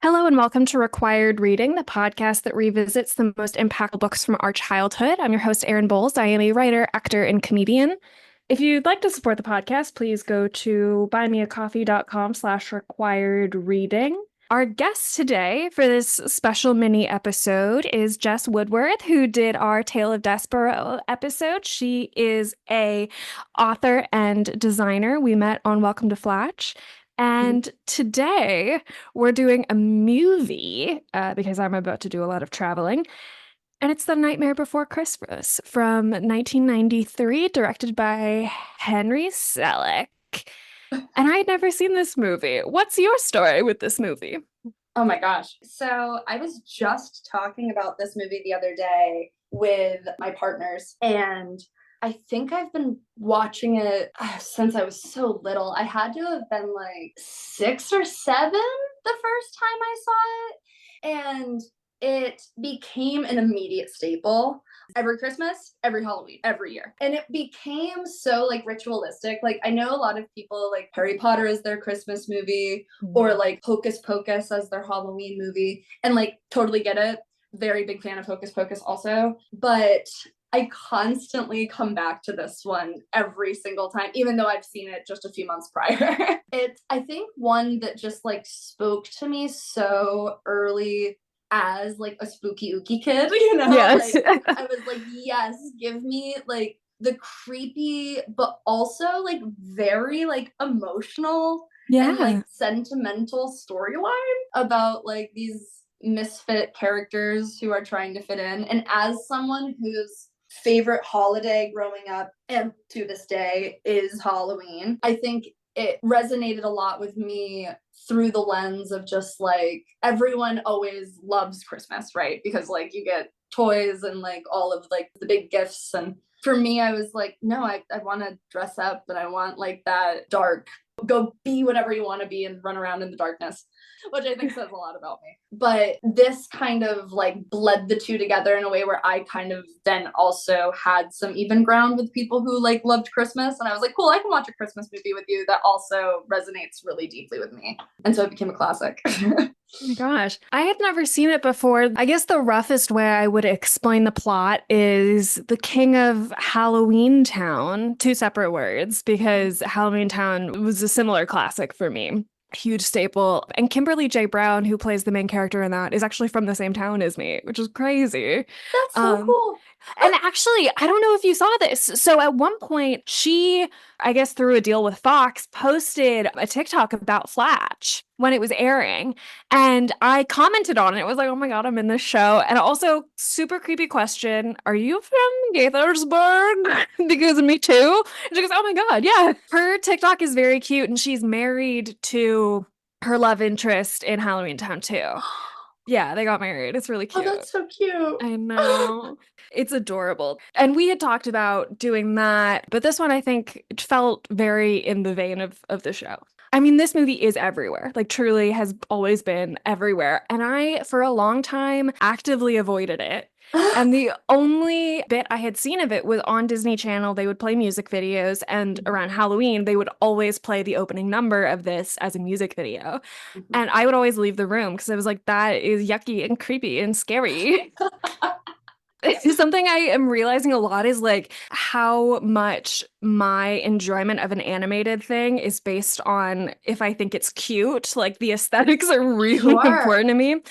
Hello and welcome to Required Reading, the podcast that revisits the most impactful books from our childhood. I'm your host, Erin Bowles. I am a writer, actor, and comedian. If you'd like to support the podcast, please go to buymeacoffee.com/required reading. Our guest today for this special mini episode is Jess Woodworth, who did our Tale of Despereaux episode. She is a author and designer we met on Welcome to Flatch. And today we're doing a movie because I'm about to do a lot of traveling. And it's The Nightmare Before Christmas from 1993, directed by Henry Selick. And I had never seen this movie. What's your story with this movie? Oh my gosh. So I was just talking about this movie the other day with my partners, and I think I've been watching it since I was so little. I had to have been like 6 or 7 the first time I saw it, and it became an immediate staple every Christmas, every Halloween, every year. And it became so like ritualistic. Like I know a lot of people like Harry Potter as their Christmas movie or like Hocus Pocus as their Halloween movie, and like totally get it. Very big fan of Hocus Pocus also. But I constantly come back to this one every single time, even though I've seen it just a few months prior. It's, I think, one that just like spoke to me so early as like a spooky ooky kid, Yes. like I was like, yes, give me like the creepy but also like very like emotional and like sentimental storyline about like these misfit characters who are trying to fit in. And as someone whose favorite holiday growing up and to this day is Halloween, I think it resonated a lot with me through the lens of just like everyone always loves Christmas, right? Because like you get toys and like all of like the big gifts. And for me, I was like, no, I want to dress up and I want like that dark, go be whatever you want to be and run around in the darkness, which I think says a lot about me. But this kind of like bled the two together in a way where I kind of then also had some even ground with people who like loved Christmas. And I was like, cool, I can watch a Christmas movie with you that also resonates really deeply with me. And so it became a classic. Oh my gosh. I had never seen it before. I guess the roughest way I would explain the plot is the King of Halloween Town, two separate words, because Halloween Town was a similar classic for me. Huge staple. And Kimberly J. Brown, who plays the main character in that, is actually from the same town as me, which is crazy. That's so cool. And actually, I don't know if you saw this. So at one point, she, I guess through a deal with Fox, posted a TikTok about Flatch when it was airing. And I commented on it. It was like, oh my God, I'm in this show. And also, super creepy question. Are you from Gaithersburg? Because me too. And she goes, oh my God, yeah. Her TikTok is very cute. And she's married to her love interest in Halloween Town too. Yeah, they got married. It's really cute. Oh, that's so cute. I know. It's adorable. And we had talked about doing that, but this one I think felt very in the vein of the show. I mean, this movie is everywhere, like truly has always been everywhere. And I, for a long time, actively avoided it. And the only bit I had seen of it was on Disney Channel. They would play music videos, and around Halloween, they would always play the opening number of this as a music video. And I would always leave the room because I was like, that is yucky and creepy and scary. Something I am realizing a lot is like how much my enjoyment of an animated thing is based on if I think it's cute. Like the aesthetics are really important to me.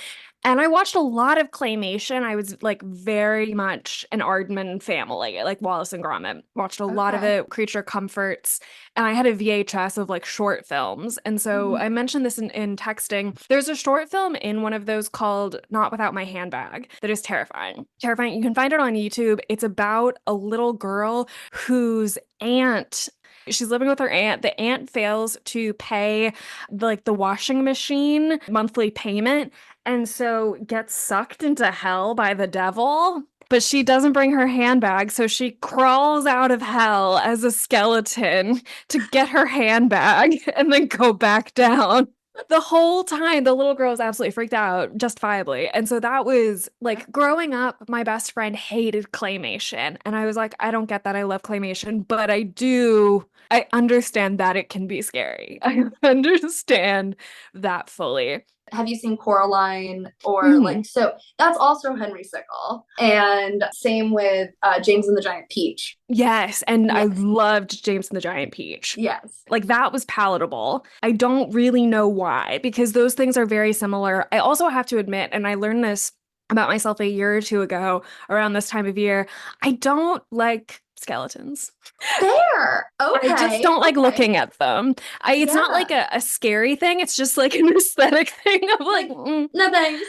And I watched a lot of claymation. I was like very much an Aardman family, like Wallace and Gromit. Watched a lot of it, Creature Comforts. And I had a VHS of like short films. And so I mentioned this in texting. There's a short film in one of those called Not Without My Handbag that is terrifying. Terrifying. You can find it on YouTube. It's about a little girl whose aunt, she's living with her aunt. The aunt fails to pay like the washing machine monthly payment, and so gets sucked into hell by the devil. But she doesn't bring her handbag, so she crawls out of hell as a skeleton to get her handbag and then go back down. The whole time, the little girl is absolutely freaked out, justifiably. And so that was like growing up, my best friend hated claymation. And I was like, I don't get that. I love claymation, but I understand that it can be scary. I understand that fully. Have you seen Coraline? Or Mhm. like, so that's also Henry Selick. And same with James and the Giant Peach. Yes, and I Yes. loved James and the Giant Peach. Yes. Like that was palatable. I don't really know why, because those things are very similar. I also have to admit, and I learned this about myself a year or two ago around this time of year, I don't like skeletons. Fair. I just Okay. don't like Okay. looking at them. It's not like Yeah. a scary thing. It's just like an aesthetic thing of like, Like, no thanks.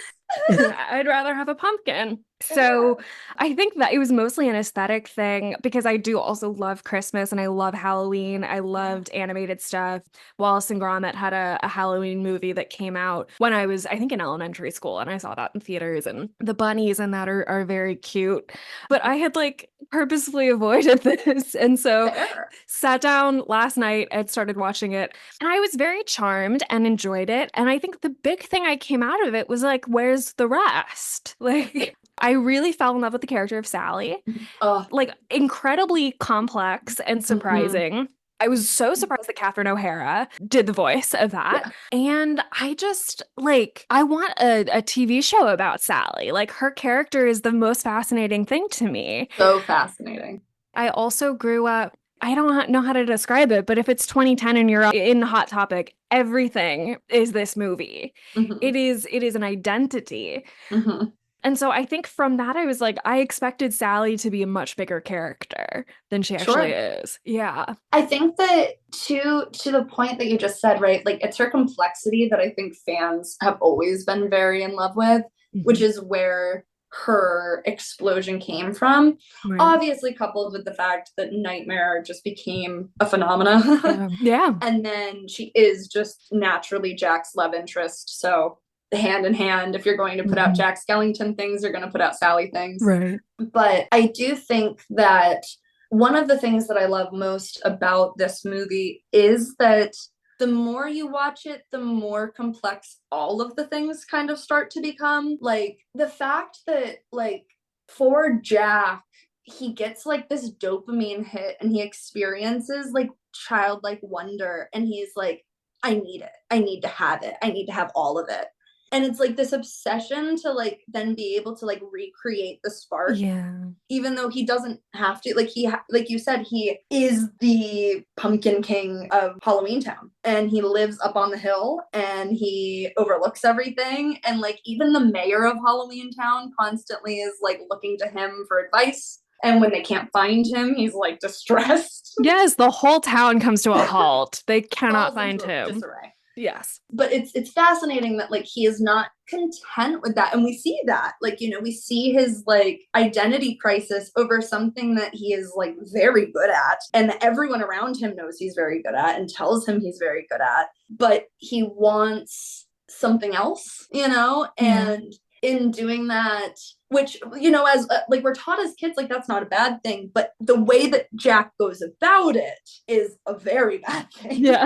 I'd rather have a pumpkin. So Fair. I think that it was mostly an aesthetic thing because I do also love Christmas and I love Halloween. I Yeah. loved animated stuff. Wallace and Gromit had a Halloween movie that came out when I was, I think, in elementary school, and I saw that in theaters. And the bunnies in that are very cute. But I had like purposefully avoided this. And so Fair. sat down last night and started watching it. And I was very charmed and enjoyed it. And I think the big thing I came out of it was like, where's the rest? Like, I really fell in love with the character of Sally. Oh. Like, incredibly complex and Mhm. surprising. I was so surprised that Catherine O'Hara did the voice of that. Yeah. And I just like, I want a TV show about Sally. Like, her character is the most fascinating thing to me. So fascinating. I also grew up, I don't know how to describe it, but if it's 2010 and you're in Hot Topic, everything is this movie. Hmm. It is an identity. Hmm. And so I think from that I was like, I expected Sally to be a much bigger character than she actually Sure. is. Yeah. I think that to the point that you just said, right? Like it's her complexity that I think fans have always been very in love with, which Mhm. is where her explosion came from. Right. Obviously, coupled with the fact that Nightmare just became a phenomena. Yeah. And then she is just naturally Jack's love interest. So hand in hand, if you're going to put out Mhm. Jack Skellington things, you're going to put out Sally things. Right. But I do think that one of the things that I love most about this movie is that the more you watch it, the more complex all of the things kind of start to become. Like the fact that, like, for Jack, he gets like this dopamine hit and he experiences like childlike wonder and he's like, I need it. I need to have it. I need to have all of it. And it's like this obsession to like then be able to like recreate the spark, Yeah. even though he doesn't have to. Like like you said, he is the pumpkin king of Halloween Town and he lives up on the hill and he overlooks everything. And like even the mayor of Halloween Town constantly is like looking to him for advice, and when they can't find him he's like distressed. Yes, the whole town comes to a halt. They cannot Falls find into a him. disarray. Yes. But it's fascinating that like he is not content with that, and we see that, like, you know, we see his like identity crisis over something that he is like very good at and that everyone around him knows he's very good at and tells him he's very good at, but he wants something else, you know. Yeah. And in doing that, which, you know, as like we're taught as kids, like that's not a bad thing, but the way that Jack goes about it is a very bad thing. Yeah.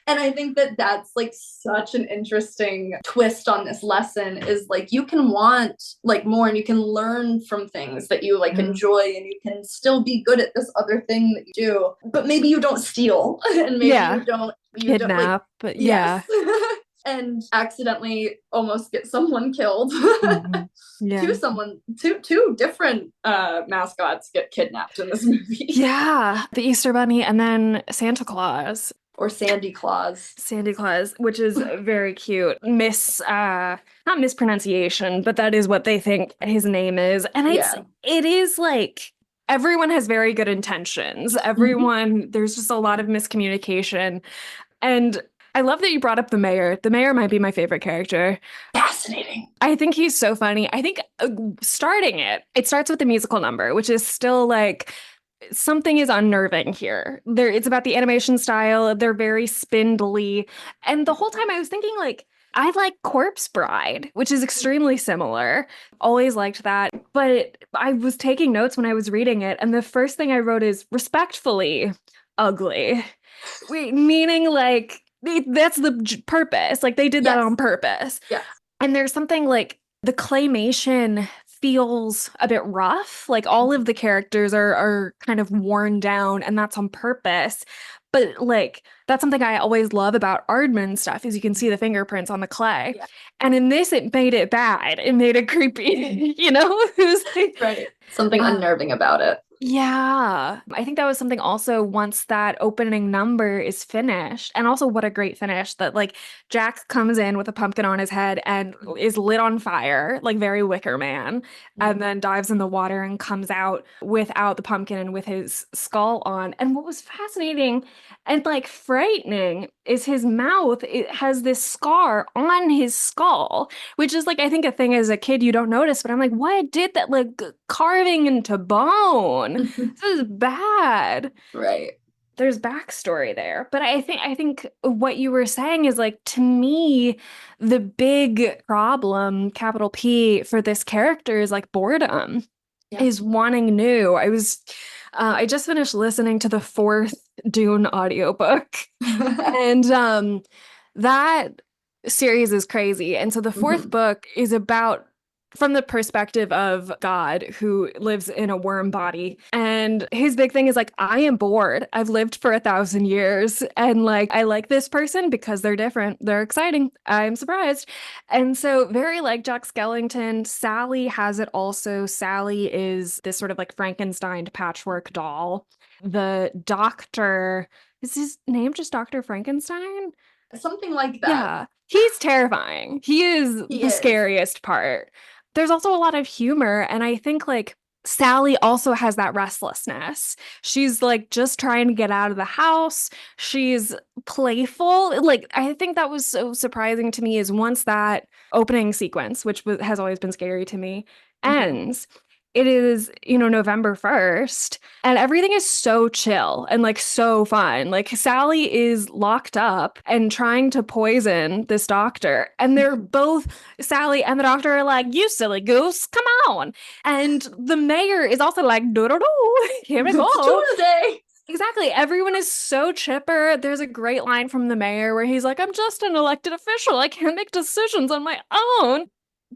And I think that that's like such an interesting twist on this lesson, is like you can want like more and you can learn from things that you like enjoy and you can still be good at this other thing that you do, but maybe you don't steal and maybe Yeah. you don't like, Kidnap, but yes. yeah. And accidentally almost get someone killed. Mhm. Yeah. Two different mascots get kidnapped in this movie. Yeah. The Easter Bunny and then Santa Claus. Or Sandy Claus. Sandy Claus, which is very cute. Not mispronunciation, but that is what they think his name is. And Yeah. it is like everyone has very good intentions. Mm-hmm. Everyone, there's just a lot of miscommunication. And I love that you brought up the mayor. The mayor might be my favorite character. Fascinating. I think he's so funny. I think it starts with the musical number, which is still like something is unnerving here. It's about the animation style. They're very spindly. And the whole time I was thinking, like, I like Corpse Bride, which is extremely similar. Always liked that. But I was taking notes when I was reading it, and the first thing I wrote is respectfully ugly. Wait, meaning like that's the purpose. Like they did that Yes. on purpose. Yes. And there's something like the claymation feels a bit rough. Like all of the characters are kind of worn down, and that's on purpose. But like that's something I always love about Aardman stuff is you can see the fingerprints on the clay. Yeah. And in this, it made it bad. It made it creepy, you know? It was like, Right. Something unnerving about it. yeah, I think that was something also once that opening number is finished. And also, what a great finish that like Jack comes in with a pumpkin on his head and is lit on fire, like very Wicker Man, and then dives in the water and comes out without the pumpkin and with his skull on. And what was fascinating and like frightening is his mouth, it has this scar on his skull, which is like, I think a thing as a kid you don't notice, but I'm like, what did that like carving into bone? This is bad. Right. There's backstory there. But I think what you were saying is like to me, the big problem, capital P, for this character is like boredom, Yeah. is wanting new. I just finished listening to the fourth Dune audiobook. And that series is crazy. And so the fourth book is about from the perspective of God who lives in a worm body. And his big thing is like, I am bored. I've lived for 1,000 years. And like, I like this person because they're different. They're exciting. I'm surprised. And so, very like Jack Skellington, Sally has it also. Sally is this sort of like Frankenstein patchwork doll. The doctor, is his name just Dr. Frankenstein? Something like that. Yeah, he's terrifying. He is He the is. scariest part. There's also a lot of humor, and I think like Sally also has that restlessness. She's like just trying to get out of the house. She's playful. Like I think that was so surprising to me is once that opening sequence, which has always been scary to me, ends. It is, November 1st, and everything is so chill and like so fun. Like Sally is locked up and trying to poison this doctor, and they're both, Sally and the doctor are like, "You silly goose, come on." And the mayor is also like, "Do do do, here we go." Tuesday. Exactly. Everyone is so chipper. There's a great line from the mayor where he's like, "I'm just an elected official. I can't make decisions on my own."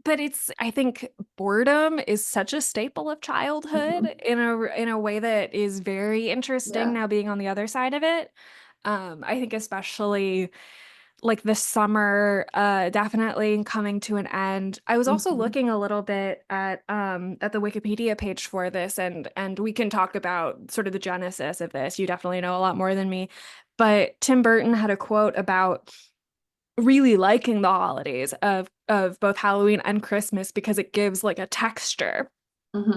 But I think boredom is such a staple of childhood in a way that is very interesting now being on the other side of it. I think especially like the summer definitely coming to an end. I was also looking a little bit at the Wikipedia page for this, and we can talk about sort of the genesis of this. You definitely know a lot more than me. But Tim Burton had a quote about really liking the holidays of both Halloween and Christmas because it gives like a texture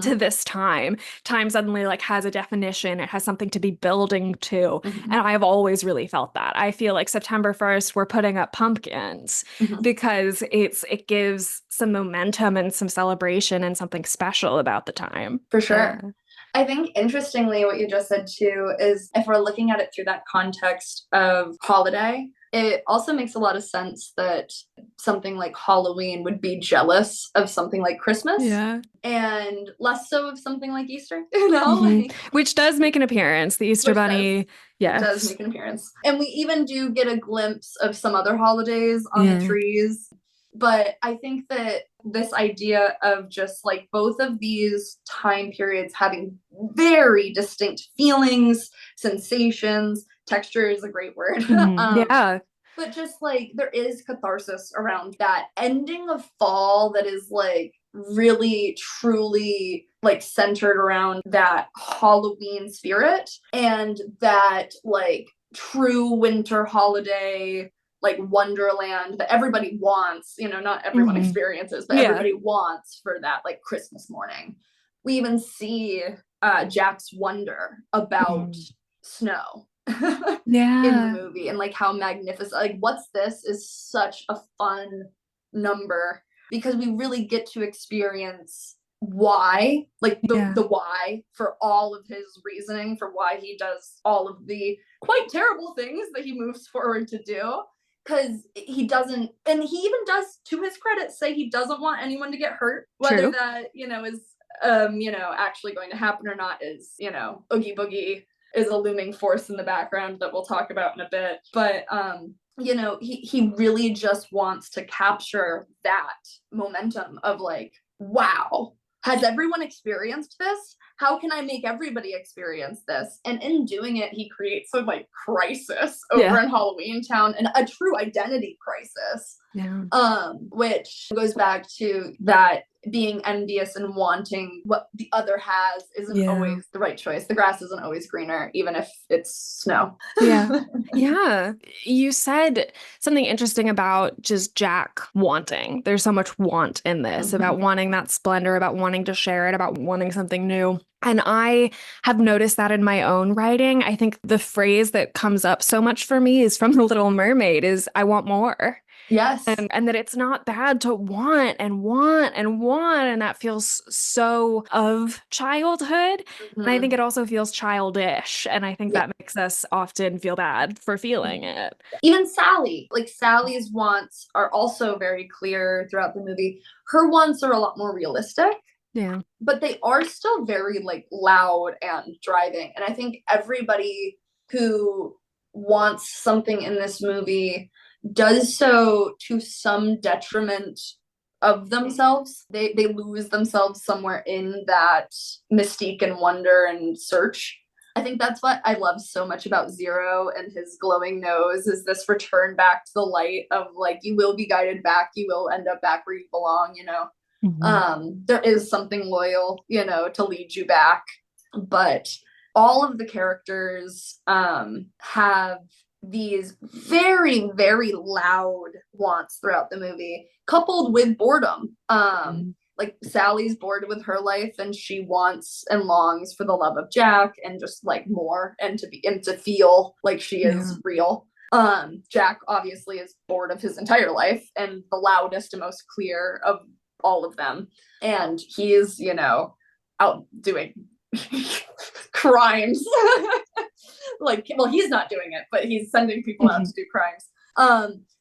to this time. Time suddenly like has a definition. It has something to be building to. And I've always really felt that. I feel like September 1st, we're putting up pumpkins because it gives some momentum and some celebration and something special about the time. For sure. Yeah. I think interestingly, what you just said too is if we're looking at it through that context of holiday, it also makes a lot of sense that something like Halloween would be jealous of something like Christmas. Yeah. And less so of something like Easter, like, which does make an appearance. The Easter Bunny, yes. Does make an appearance. And we even do get a glimpse of some other holidays on the trees. But I think that this idea of just like both of these time periods having very distinct feelings, sensations, texture is a great word. Yeah. But just like there is catharsis around that ending of fall that is like really truly like centered around that Halloween spirit and that like true winter holiday like wonderland that everybody wants, not everyone experiences, but everybody wants for that like Christmas morning. We even see Jack's wonder about snow in the movie and like how magnificent, like What's This is such a fun number because we really get to experience why, like the why for all of his reasoning for why he does all of the quite terrible things that he moves forward to do. Because he doesn't, and he even does, to his credit, say he doesn't want anyone to get hurt. Whether that, is, actually going to happen or not is, Oogie Boogie is a looming force in the background that we'll talk about in a bit. But, he really just wants to capture that momentum of like, wow, has everyone experienced this? How can I make everybody experience this? And in doing it, he creates a like crisis over in Halloween Town, and a true identity crisis. Yeah. Which goes back to that being envious and wanting what the other has isn't always the right choice. The grass isn't always greener, even if it's snow. Yeah. Yeah. You said something interesting about just Jack wanting. There's so much want in this, about wanting that splendor, about wanting to share it, about wanting something new. And I have noticed that in my own writing. I think the phrase that comes up so much for me is from The Little Mermaid, is I want more. Yes. And that it's not bad to want and want and want. And that feels so of childhood. And I think it also feels childish. And I think that makes us often feel bad for feeling it. Even Sally, like Sally's wants are also very clear throughout the movie. Her wants are a lot more realistic. Yeah. But they are still very like loud and driving. And I think everybody who wants something in this movie does so to some detriment of themselves. They lose themselves somewhere in that mystique and wonder and search. I think that's what I love so much about Zero and his glowing nose, is this return back to the light of like, you will be guided back, you will end up back where you belong, you know. There is something loyal, you know, to lead you back. But all of the characters have these very, very loud wants throughout the movie, coupled with boredom. Like Sally's bored with her life and she wants and longs for the love of Jack and just like more, and to feel like she is real. Jack obviously is bored of his entire life, and the loudest and most clear of all of them. And he is, you know, out doing crimes. Like, well, he's not doing it, but he's sending people out to do crimes.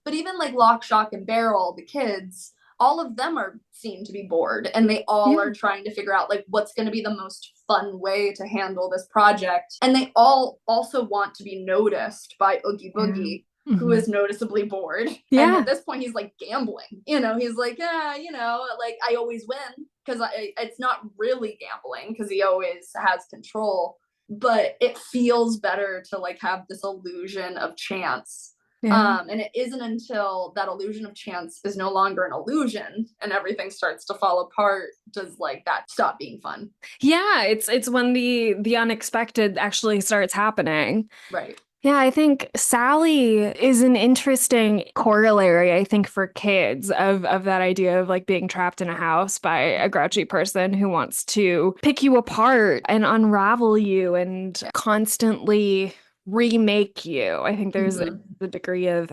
But even like Lock, Shock, and Barrel, the kids, all of them are seen to be bored, and they all are trying to figure out like what's going to be the most fun way to handle this project. And they all also want to be noticed by Oogie Boogie, who is noticeably bored. And at this point, he's like gambling. You know, he's like, yeah, you know, like I always win, because it's not really gambling because he always has control. But it feels better to like have this illusion of chance. And it isn't until that illusion of chance is no longer an illusion and everything starts to fall apart does like that stop being fun. Yeah, it's when the unexpected actually starts happening. Right. Yeah, I think Sally is an interesting corollary, I think, for kids of that idea of like being trapped in a house by a grouchy person who wants to pick you apart and unravel you and constantly remake you. I think there's a degree of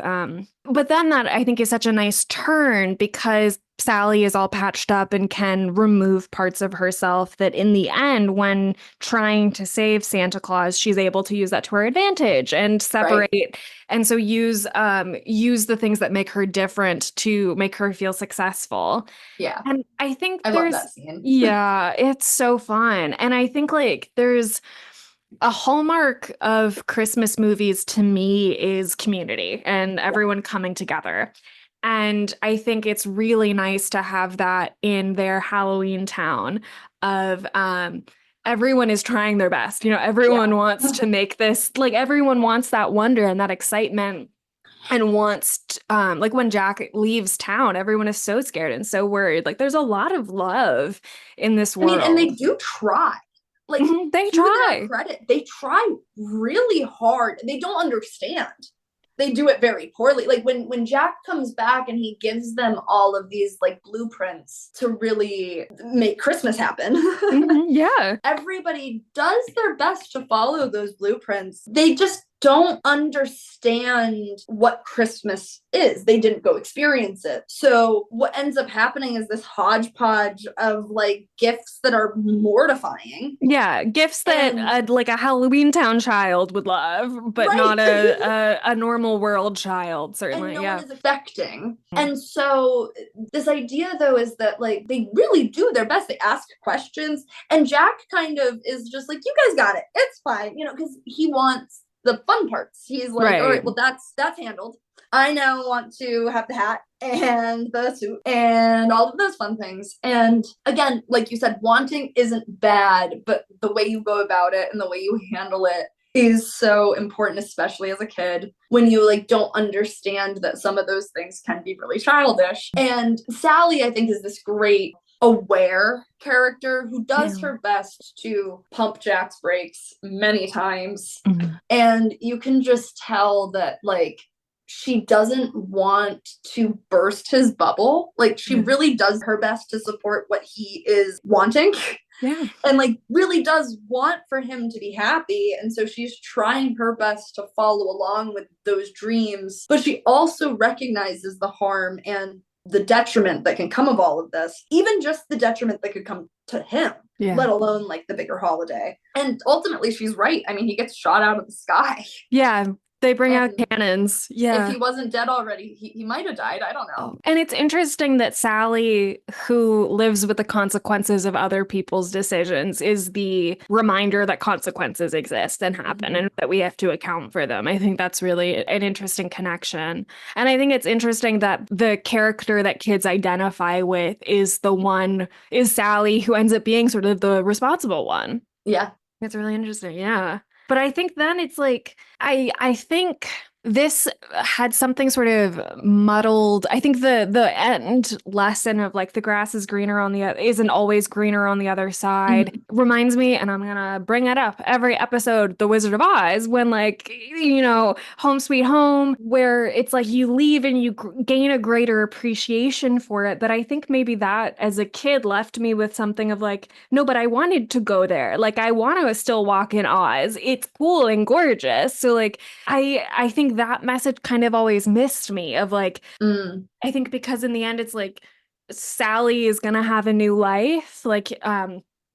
but then that I think is such a nice turn, because Sally is all patched up and can remove parts of herself that in the end, when trying to save Santa Claus, she's able to use that to her advantage and separate and so use the things that make her different to make her feel successful. Yeah. And I think I love that scene. Yeah, it's so fun. And I think like there's a hallmark of Christmas movies to me is community and everyone coming together. And I think it's really nice to have that in their Halloween Town of everyone is trying their best. You know, everyone wants to make this, like everyone wants that wonder and that excitement and wants like when Jack leaves town, everyone is so scared and so worried. Like there's a lot of love in this world. I mean, and they do try. Like they try. To their credit, they try really hard. They don't understand. They do it very poorly. Like when Jack comes back and he gives them all of these like blueprints to really make Christmas happen. Yeah. Everybody does their best to follow those blueprints. They just don't understand what Christmas is. They didn't go experience it. So what ends up happening is this hodgepodge of like gifts that are mortifying. Yeah, gifts that like a Halloween Town child would love, but not a normal world child, certainly. And no one is expecting. And so this idea though is that like they really do their best. They ask questions, and Jack kind of is just like, you guys got it. It's fine, you know, because he wants the fun parts. He's like, all right, well, that's handled. I now want to have the hat and the suit and all of those fun things. And again, like you said, wanting isn't bad, but the way you go about it and the way you handle it is so important, especially as a kid, when you like don't understand that some of those things can be really childish. And Sally, I think, is this great aware character who does her best to pump Jack's brakes many times. And you can just tell that like she doesn't want to burst his bubble. Like she really does her best to support what he is wanting. And like really does want for him to be happy. And so she's trying her best to follow along with those dreams, but she also recognizes the harm and the detriment that can come of all of this, even just the detriment that could come to him, let alone like the bigger holiday. And ultimately she's right. I mean, he gets shot out of the sky. They bring out cannons. If he wasn't dead already, he might have died. I don't know. And it's interesting that Sally, who lives with the consequences of other people's decisions, is the reminder that consequences exist and happen and that we have to account for them. I think that's really an interesting connection. And I think it's interesting that the character that kids identify with is Sally, who ends up being sort of the responsible one. Yeah. It's really interesting. Yeah. But I think then it's like, I think this had something sort of muddled. I think the end lesson of like the grass is greener on the isn't always greener on the other side reminds me, and I'm gonna bring it up every episode, The Wizard of Oz, when like, you know, Home Sweet Home, where it's like you leave and you gain a greater appreciation for it. But I think maybe that as a kid left me with something of like, no, but I wanted to go there. Like I want to still walk in Oz. It's cool and gorgeous. So like I think that message kind of always missed me of like, I think because in the end it's like Sally is gonna have a new life. Like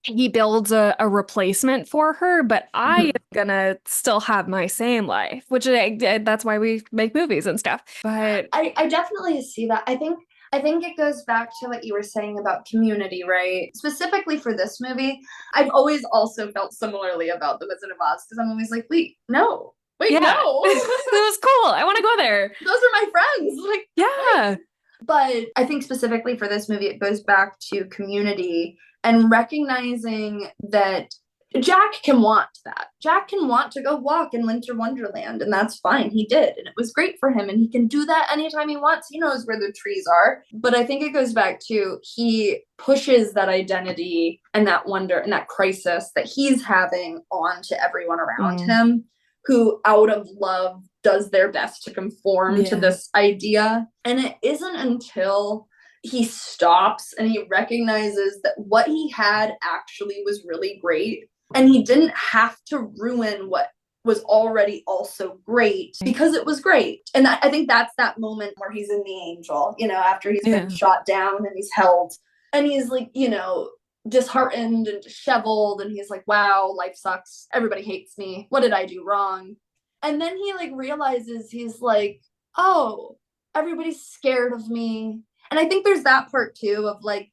he builds a replacement for her, but I am gonna still have my same life, which that's why we make movies and stuff. But I definitely see that. I think it goes back to what you were saying about community, right? Specifically for this movie, I've always also felt similarly about The Wizard of Oz because I'm always like, no. No. It was cool. I want to go there. Those are my friends. Like, yeah. But I think specifically for this movie, it goes back to community and recognizing that Jack can want that. Jack can want to go walk in Winter Wonderland, and that's fine. He did, and it was great for him, and he can do that anytime he wants. He knows where the trees are. But I think it goes back to he pushes that identity and that wonder and that crisis that he's having on to everyone around him, who out of love does their best to conform to this idea. And it isn't until he stops and he recognizes that what he had actually was really great, and he didn't have to ruin what was already also great because it was great. And I think that's that moment where he's in the Angel, you know, after he's been shot down and he's held, and he's like, you know, disheartened and disheveled, and he's like, wow, life sucks, everybody hates me, what did I do wrong? And then he like realizes, he's like, oh, everybody's scared of me. And I think there's that part too of like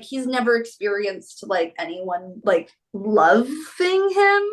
he's never experienced like anyone like loving him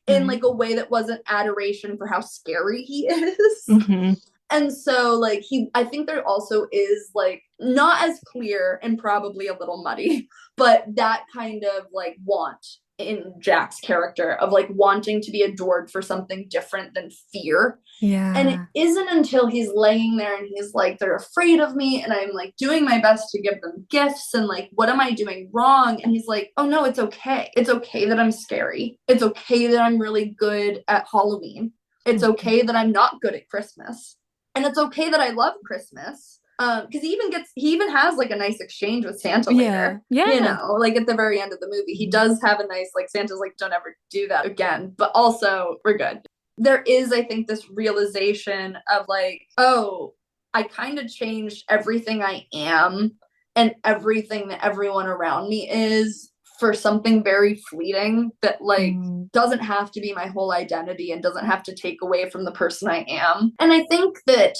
in like a way that wasn't adoration for how scary he is. And so like I think there also is like not as clear and probably a little muddy, but that kind of like want in Jack's character of like wanting to be adored for something different than fear. And it isn't until he's laying there and he's like, they're afraid of me and I'm like doing my best to give them gifts and like, what am I doing wrong? And he's like, oh no, it's okay. It's okay that I'm scary. It's okay that I'm really good at Halloween. It's okay that I'm not good at Christmas. And it's okay that I love Christmas. Because he even has like a nice exchange with Santa later. You know, like at the very end of the movie, he does have a nice, like, Santa's like, don't ever do that again. But also, we're good. There is, I think, this realization of like, oh, I kind of changed everything I am and everything that everyone around me is for something very fleeting that like doesn't have to be my whole identity and doesn't have to take away from the person I am. And I think that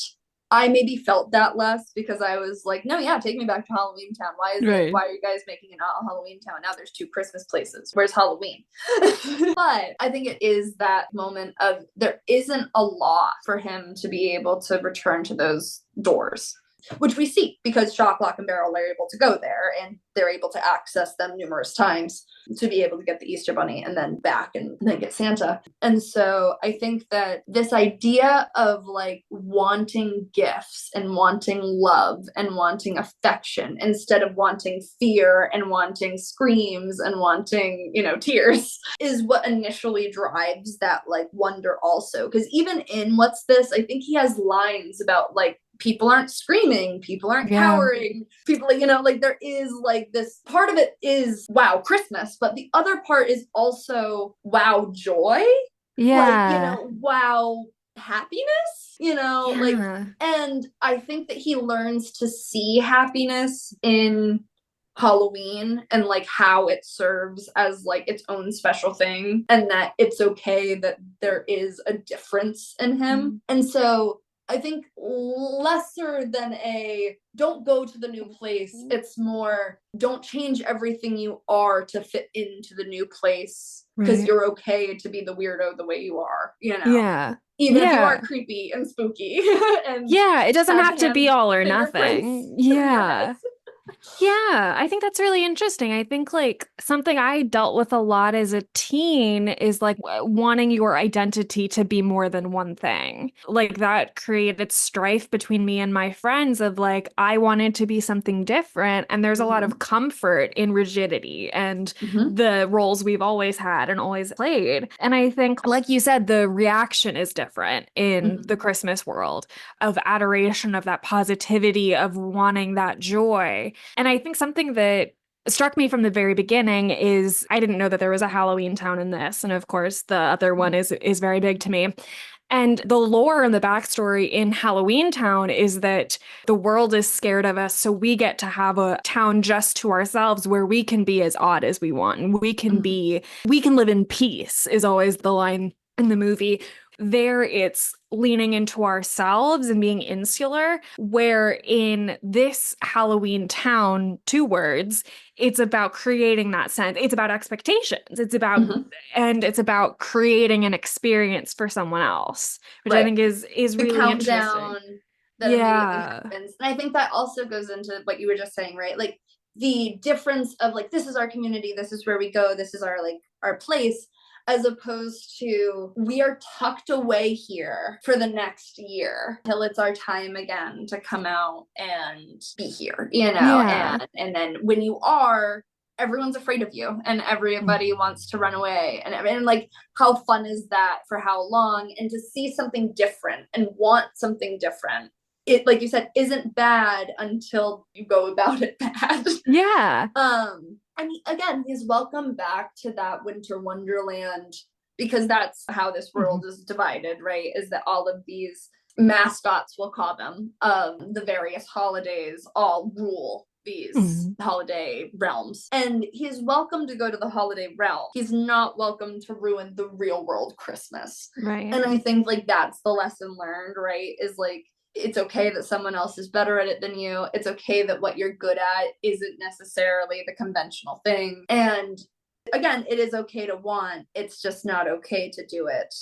I maybe felt that less because I was like, no, yeah, take me back to Halloween Town. Why are you guys making it not Halloween Town? Now there's two Christmas places. Where's Halloween? But I think it is that moment of there isn't a law for him to be able to return to those doors, which we see because Shock, Lock, and Barrel are able to go there and they're able to access them numerous times to be able to get the Easter Bunny and then back and then get Santa. And so I think that this idea of like wanting gifts and wanting love and wanting affection instead of wanting fear and wanting screams and wanting, tears is what initially drives that like wonder also. Because even in What's This, I think he has lines about like people aren't screaming, people aren't cowering, people, like there is like this part of it is wow, Christmas, but the other part is also wow, joy. Like, wow, happiness, like, and I think that he learns to see happiness in Halloween and like how it serves as like its own special thing and that it's okay that there is a difference in him. And so I think lesser than a don't go to the new place, it's more don't change everything you are to fit into the new place because you're okay to be the weirdo the way you are, even if you are creepy and spooky. And it doesn't have to be all or nothing. Yes. Yeah, I think that's really interesting. I think like something I dealt with a lot as a teen is like wanting your identity to be more than one thing. Like that created strife between me and my friends of like I wanted to be something different and there's a lot of comfort in rigidity and the roles we've always had and always played. And I think like you said the reaction is different in the Christmas world of adoration of that positivity of wanting that joy. And I think something that struck me from the very beginning is I didn't know that there was a Halloween Town in this. And of course, the other one is very big to me. And the lore and the backstory in Halloween Town is that the world is scared of us. So we get to have a town just to ourselves where we can be as odd as we want. And we can live in peace is always the line in the movie. There, it's leaning into ourselves and being insular, where in this Halloween Town, 2 words, it's about creating that sense. It's about expectations. It's about, and it's about creating an experience for someone else, which I think is the really countdown interesting. that immediately happens. And I think that also goes into what you were just saying, right? Like the difference of like, this is our community, this is where we go, this is our like our place, as opposed to we are tucked away here for the next year till it's our time again to come out and be here, and then when you are, everyone's afraid of you and everybody wants to run away and like how fun is that for how long, and to see something different and want something different, it like you said isn't bad until you go about it bad. I mean, again, he's welcome back to that winter wonderland because that's how this world is divided, right? Is that all of these mascots, we'll call them, of the various holidays all rule these holiday realms. And he's welcome to go to the holiday realm. He's not welcome to ruin the real world Christmas. Right. And I think like that's the lesson learned, right? Is like it's okay that someone else is better at it than you. It's okay that what you're good at isn't necessarily the conventional thing. And again, it is okay to want, it's just not okay to do it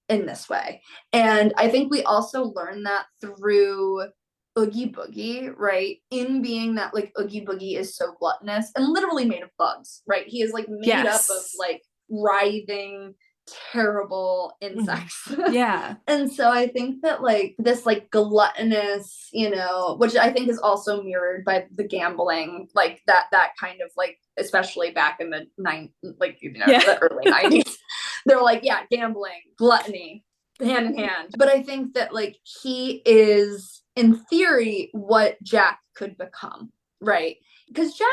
in this way. And I think we also learn that through Oogie Boogie, right? In being that like Oogie Boogie is so gluttonous and literally made of bugs, right? He is like made up of like writhing terrible insects. And so I think that like this like gluttonous, which I think is also mirrored by the gambling, like that kind of like, especially back in the the early 90s, they're like, gambling, gluttony, hand in hand. But I think that like he is in theory what Jack could become, right? Because Jack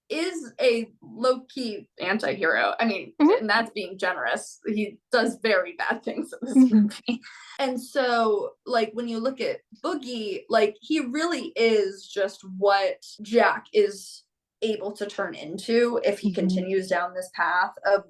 is a low-key anti-hero. I mean, and that's being generous. He does very bad things in this movie. And so, like, when you look at Boogie, like, he really is just what Jack is able to turn into if he continues down this path of,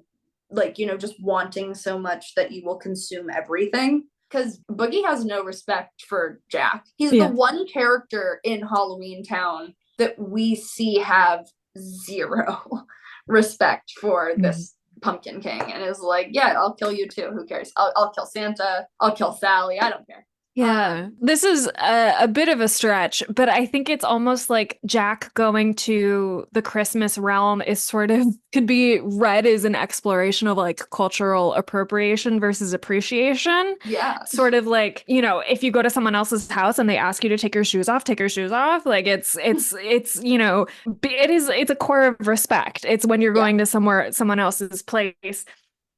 like, just wanting so much that you will consume everything. because Boogie has no respect for Jack. He's the one character in Halloween Town that we see have zero respect for this Pumpkin King, and is like, yeah, I'll kill you too. Who cares? I'll kill Santa. I'll kill Sally. I don't care. Yeah, this is a bit of a stretch, but I think it's almost like Jack going to the Christmas realm is sort of could be read as an exploration of like cultural appropriation versus appreciation. Yeah. Sort of like, you know, if you go to someone else's house and they ask you to take your shoes off, take your shoes off. Like you know, it's a core of respect. It's when you're going to someone else's place,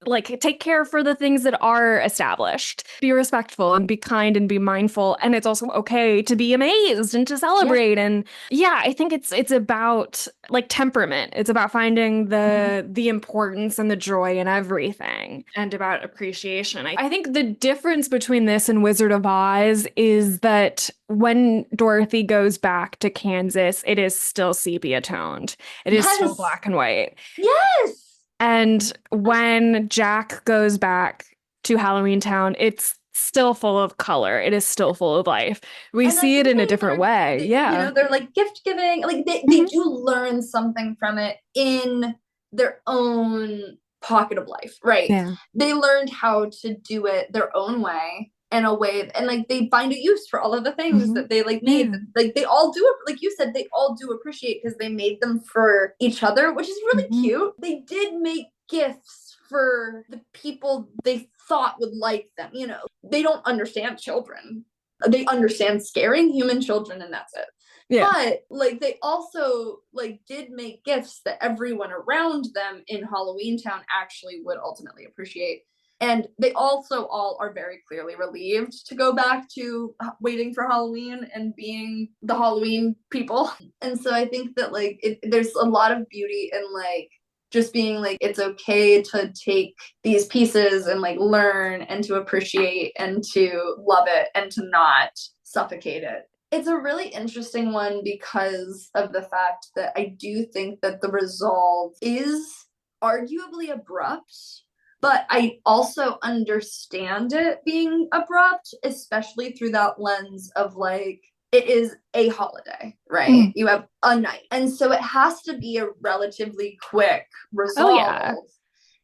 like take care for the things that are established, be respectful and be kind and be mindful, and it's also okay to be amazed and to celebrate. And I think it's about like temperament. It's about finding the importance and the joy in everything, and about appreciation. I think the difference between this and Wizard of Oz is that when Dorothy goes back to Kansas, it is still sepia toned. It is still black and white. Yes. And when Jack goes back to Halloween Town, it's still full of color. It is still full of life. We see it in a different way. You know, they're like gift giving. Like they do learn something from it in their own pocket of life, right? Yeah. They learned how to do it their own way, in a way, and like they find a use for all of the things that they like made. Like they all do it, like you said, they all do appreciate because they made them for each other, which is really cute. They did make gifts for the people they thought would like them. You know, they don't understand children. They understand scaring human children, and that's it. Yeah. But like they also like did make gifts that everyone around them in Halloween Town actually would ultimately appreciate. And they also all are very clearly relieved to go back to waiting for Halloween and being the Halloween people. And so I think that like there's a lot of beauty in like just being like, it's okay to take these pieces and like learn and to appreciate and to love it and to not suffocate it. It's a really interesting one because of the fact that I do think that the resolve is arguably abrupt. But I also understand it being abrupt, especially through that lens of like, it is a holiday, right? You have a night. And so it has to be a relatively quick resolve. Oh, yeah.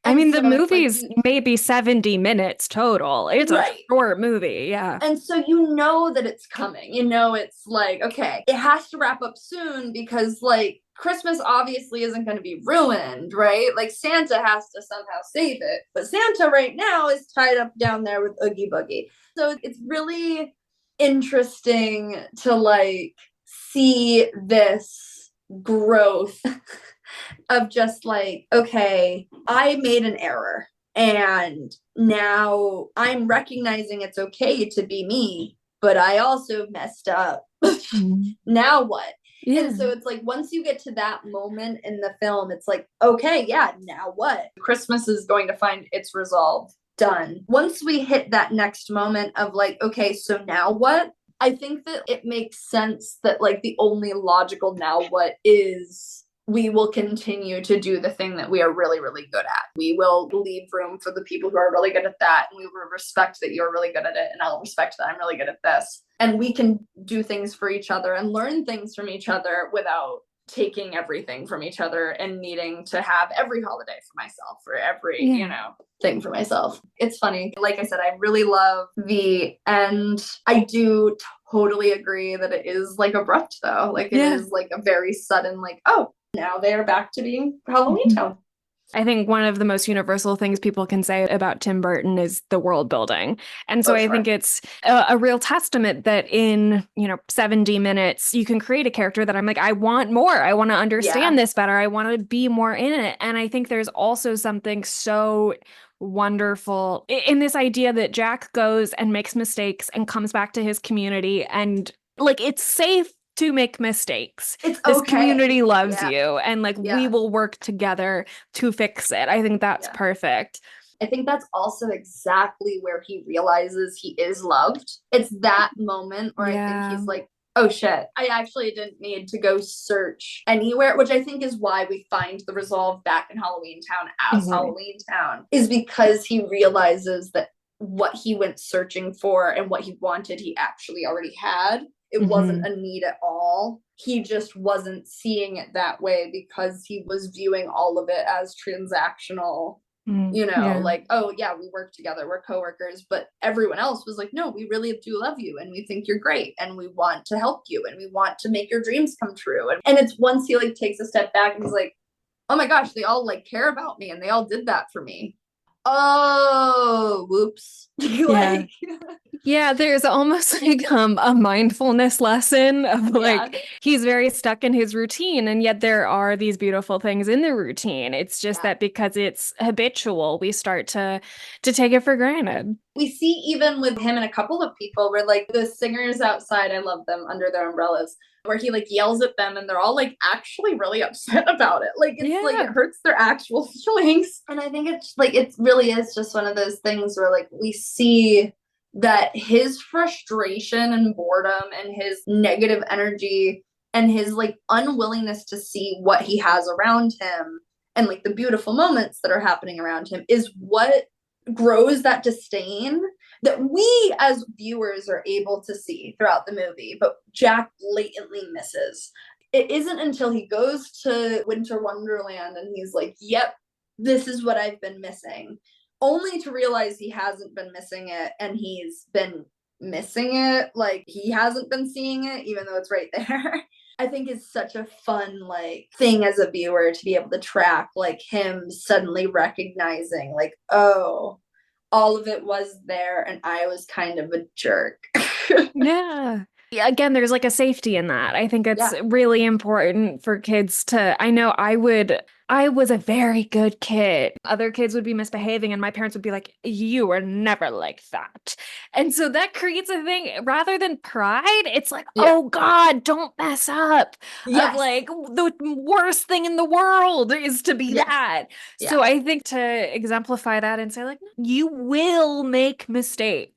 I mean, the movie's like, maybe 70 minutes total. It's a short movie, yeah. And so you know that it's coming. You know, it's like, okay, it has to wrap up soon because like, Christmas obviously isn't going to be ruined, right? Like Santa has to somehow save it. But Santa right now is tied up down there with Oogie Boogie. So it's really interesting to like see this growth of just like, okay, I made an error and now I'm recognizing it's okay to be me, but I also messed up. Now what? Yeah. And so it's like, once you get to that moment in the film, it's like, okay, yeah, now what? Christmas is going to find its resolve. Done. Once we hit that next moment of like, okay, so now what? I think that it makes sense that like the only logical now what is we will continue to do the thing that we are really, really good at. We will leave room for the people who are really good at that. And we will respect that you're really good at it. And I'll respect that I'm really good at this. And we can do things for each other and learn things from each other without taking everything from each other and needing to have every holiday for myself or every, you know, thing for myself. It's funny. Like I said, I really love the end. I do totally agree that it is like abrupt though. Like it is like a very sudden, like, oh, now they are back to being Halloween Town. I think one of the most universal things people can say about Tim Burton is the world building. And so I think it's a real testament that in, 70 minutes, you can create a character that I'm like, I want more. I want to understand this better. I want to be more in it. And I think there's also something so wonderful in this idea that Jack goes and makes mistakes and comes back to his community and like, it's safe to make mistakes. It's this community loves you and like we will work together to fix it. I think that's perfect. I think that's also exactly where he realizes he is loved. It's that moment where I think he's like, oh shit, I actually didn't need to go search anywhere, which I think is why we find the resolve back in Halloween Town as Halloween Town, is because he realizes that what he went searching for and what he wanted he actually already had. It wasn't a need at all. He just wasn't seeing it that way because he was viewing all of it as transactional. Like, oh yeah, we work together, we're coworkers, but everyone else was like, no, we really do love you and we think you're great and we want to help you and we want to make your dreams come true. And it's once he like takes a step back and he's like, oh my gosh, they all like care about me and they all did that for me. Oh, whoops. Like, yeah, there's almost like a mindfulness lesson of like he's very stuck in his routine, and yet there are these beautiful things in the routine. It's just that because it's habitual, we start to take it for granted. We see even with him and a couple of people where like the singers outside, I love them under their umbrellas, where he like yells at them and they're all like actually really upset about it. Like it's like it hurts their actual feelings. And I think it's like it really is just one of those things where like we see that his frustration and boredom and his negative energy and his like unwillingness to see what he has around him and like the beautiful moments that are happening around him is what grows that disdain that we as viewers are able to see throughout the movie, but Jack blatantly misses. It isn't until he goes to Winter Wonderland and he's like, yep, this is what I've been missing, only to realize he hasn't been missing it and he's been missing it. Like he hasn't been seeing it, even though it's right there. I think is such a fun like thing as a viewer to be able to track like him suddenly recognizing like, oh, all of it was there and I was kind of a jerk. Yeah. Again, there's like a safety in that. I think it's really important for kids to, I know I was a very good kid. Other kids would be misbehaving and my parents would be like, you were never like that. And so that creates a thing rather than pride. It's like, oh God, don't mess up. Of like the worst thing in the world is to be that. So I think to exemplify that and say like, you will make mistakes.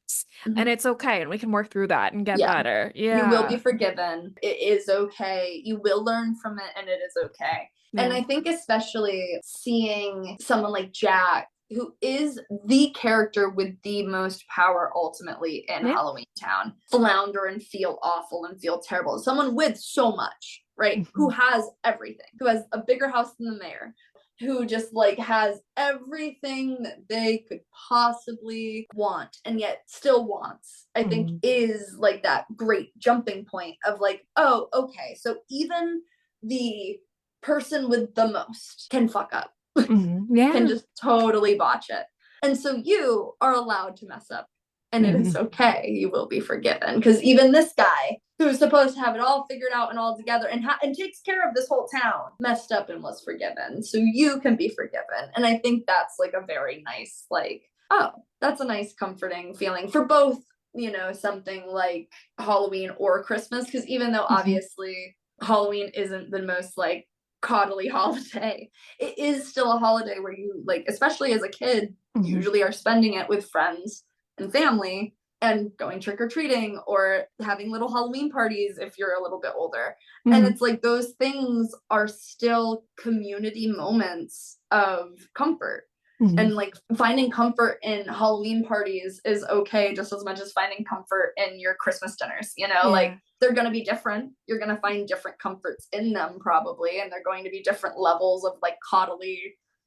And it's okay, and we can work through that and get better. You will be forgiven. It is okay. You will learn from it, and it is okay. And I think especially seeing someone like Jack, who is the character with the most power ultimately in Halloween Town, flounder and feel awful and feel terrible. Someone with so much, right? Who has everything, who has a bigger house than the mayor, who just like has everything that they could possibly want and yet still wants, I think is like that great jumping point of like, oh, okay, so even the person with the most can fuck up. Can just totally botch it. And so you are allowed to mess up and it is okay. You will be forgiven. Because even this guy who's supposed to have it all figured out and all together and takes care of this whole town messed up and was forgiven. So you can be forgiven. And I think that's like a very nice, like, oh, that's a nice comforting feeling for both, you know, something like Halloween or Christmas. Because even though obviously Halloween isn't the most like coddly holiday, it is still a holiday where you like, especially as a kid, usually are spending it with friends and family and going trick-or-treating or having little Halloween parties if you're a little bit older. And it's like those things are still community moments of comfort. And like finding comfort in Halloween parties is okay just as much as finding comfort in your Christmas dinners, you know, like they're going to be different. You're going to find different comforts in them probably, and they're going to be different levels of like coddly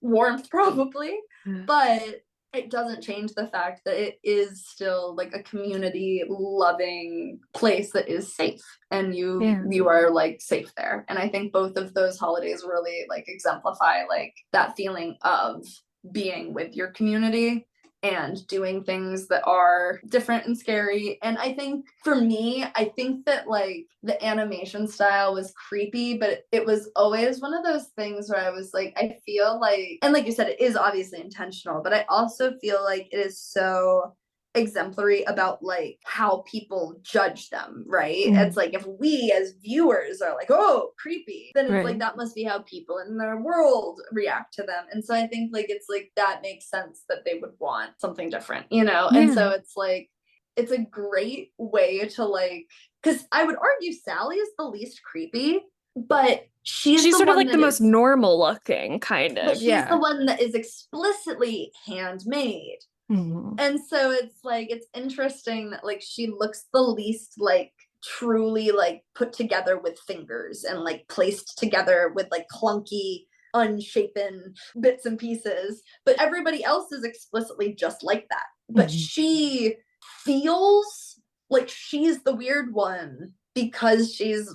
warmth probably. But it doesn't change the fact that it is still like a community loving place that is safe and you are like safe there. And I think both of those holidays really like exemplify like that feeling of being with your community and doing things that are different and scary. And I think for me, I think that like the animation style was creepy, but it was always one of those things where I was like, I feel like, and like you said, it is obviously intentional, but I also feel like it is so exemplary about like how people judge them, right? It's like if we as viewers are like, oh, creepy, then it's like that must be how people in their world react to them. And so I think like it's like that makes sense that they would want something different, you know? And so it's like it's a great way to like, because I would argue Sally is the least creepy, but she's sort of like the most normal looking kind of. But she's the one that is explicitly handmade. Mm-hmm. And so it's like, it's interesting that like she looks the least like truly like put together with fingers and like placed together with like clunky unshapen bits and pieces, but everybody else is explicitly just like that. But Mm-hmm. she feels like she's the weird one because she's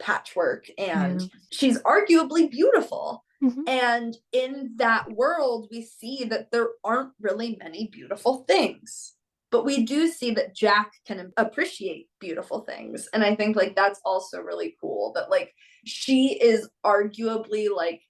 patchwork and she's arguably beautiful. Mm-hmm. And in that world, we see that there aren't really many beautiful things. But we do see that Jack can appreciate beautiful things. And I think like that's also really cool that like she is arguably like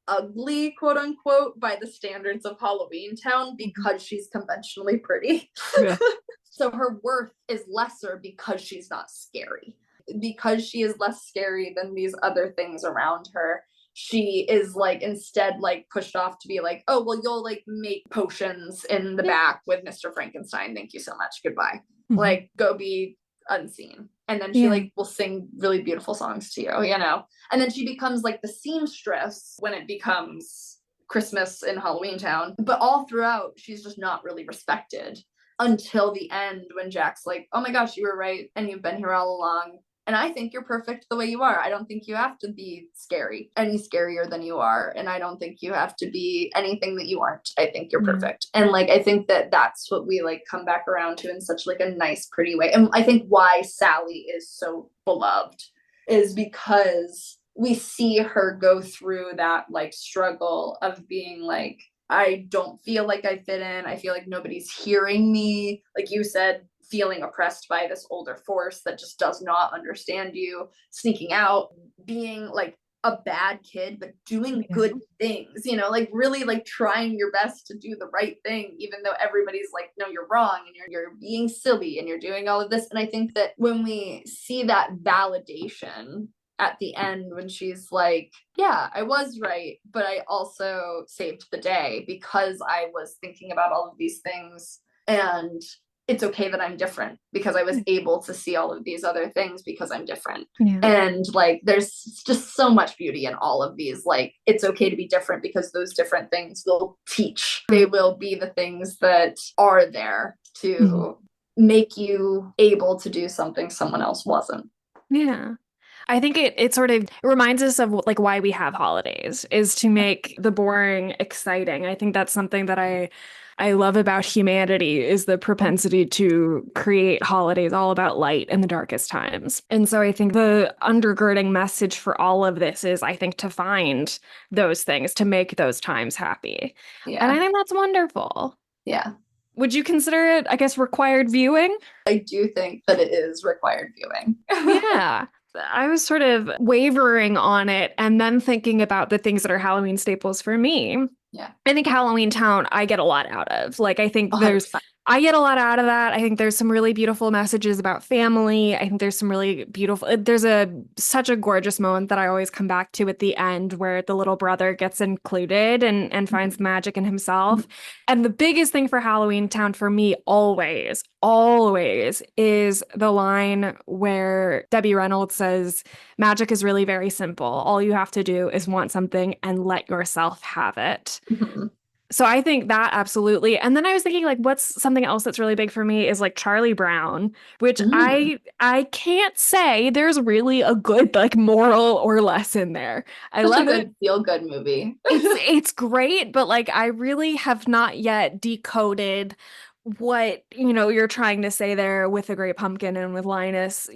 ugly, quote unquote, by the standards of Halloween Town because she's conventionally pretty. Yeah. So her worth is lesser because she's not scary. Because she is less scary than these other things around her, she is like instead like pushed off to be like, oh well, you'll like make potions in the back with Mr. Frankenstein, thank you so much, goodbye. Mm-hmm. Like go be unseen. And then she like will sing really beautiful songs to you, you know. And then she becomes like the seamstress when it becomes Christmas in Halloween Town, but all throughout she's just not really respected until the end when Jack's like, oh my gosh, you were right and you've been here all along. And I think you're perfect the way you are. I don't think you have to be scary, any scarier than you are. And I don't think you have to be anything that you aren't. I think you're perfect. And like, I think that that's what we like come back around to in such like a nice, pretty way. And I think why Sally is so beloved is because we see her go through that like struggle of being like, I don't feel like I fit in. I feel like nobody's hearing me. Like you said, feeling oppressed by this older force that just does not understand you, sneaking out, being like a bad kid, but doing good things, you know, like really like trying your best to do the right thing, even though everybody's like, no, you're wrong and you're being silly and you're doing all of this. And I think that when we see that validation at the end, when she's like, yeah, I was right, but I also saved the day because I was thinking about all of these things, and it's okay that I'm different because I was able to see all of these other things because I'm different. And like there's just so much beauty in all of these. Like it's okay to be different because those different things will teach. They will be the things that are there to make you able to do something someone else wasn't. Yeah. I think it sort of reminds us of like why we have holidays is to make the boring exciting. I think that's something that I love about humanity is the propensity to create holidays all about light in the darkest times. And so I think the undergirding message for all of this is I think to find those things, to make those times happy. Yeah. And I think that's wonderful. Yeah. Would you consider it, I guess, required viewing? I do think that it is required viewing. Yeah. I was sort of wavering on it and then thinking about the things that are Halloween staples for me. Yeah. I think Halloween Town, I get a lot out of. Like, I think 100%. I get a lot out of that. I think there's some really beautiful messages about family. I think there's some really beautiful, there's such a gorgeous moment that I always come back to at the end where the little brother gets included and finds magic in himself. And the biggest thing for Halloween Town for me always is the line where Debbie Reynolds says, magic is really very simple. All you have to do is want something and let yourself have it. Mm-hmm. So I think that absolutely. And then I was thinking like what's something else that's really big for me is like Charlie Brown, which I can't say there's really a good like moral or lesson there. I Such love a it. good feel-good movie. It's great, but like I really have not yet decoded what you're trying to say there with the Great Pumpkin and with Linus,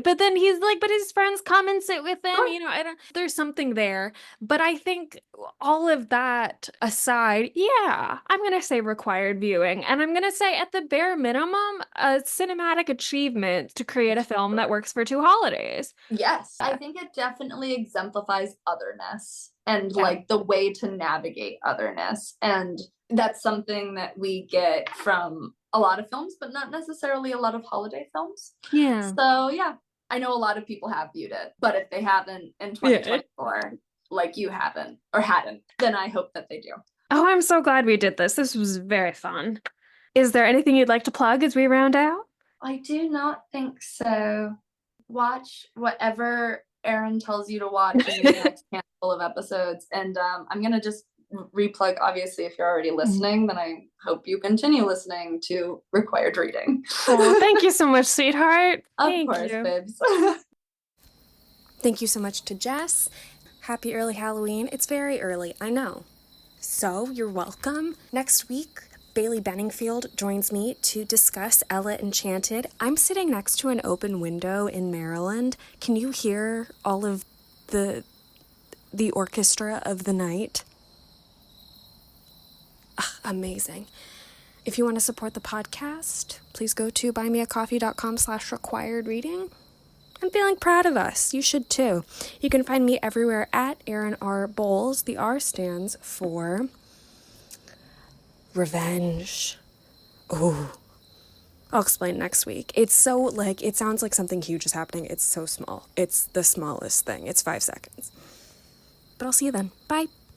but then he's like, but his friends come and sit with him, I don't, there's something there. But I think all of that aside, yeah, I'm gonna say required viewing, and I'm gonna say at the bare minimum a cinematic achievement to create a film that works for two holidays. Yes, I think it definitely exemplifies otherness and like the way to navigate otherness. And that's something that we get from a lot of films, but not necessarily a lot of holiday films. Yeah. So yeah, I know a lot of people have viewed it, but if they haven't in 2024, like you haven't or hadn't, then I hope that they do. Oh, I'm so glad we did this. This was very fun. Is there anything you'd like to plug as we round out? I do not think so. Watch whatever Erin tells you to watch in the next handful of episodes. And I'm going to just replug, obviously, if you're already listening, then I hope you continue listening to Required Reading. Oh, thank you so much, sweetheart. Of Thank course, you. babes. Thank you so much to Jess. Happy early Halloween. It's very early, I know. So, you're welcome. Next week, Bailey Benningfield joins me to discuss Ella Enchanted. I'm sitting next to an open window in Maryland. Can you hear all of the orchestra of the night? Amazing. If you want to support the podcast, please go to buymeacoffee.com/requiredreading. I'm feeling proud of us. You should too. You can find me everywhere at Erin R. Bowles. The R stands for revenge. Ooh. I'll explain next week. It's so, it sounds like something huge is happening. It's so small. It's the smallest thing. It's 5 seconds. But I'll see you then. Bye.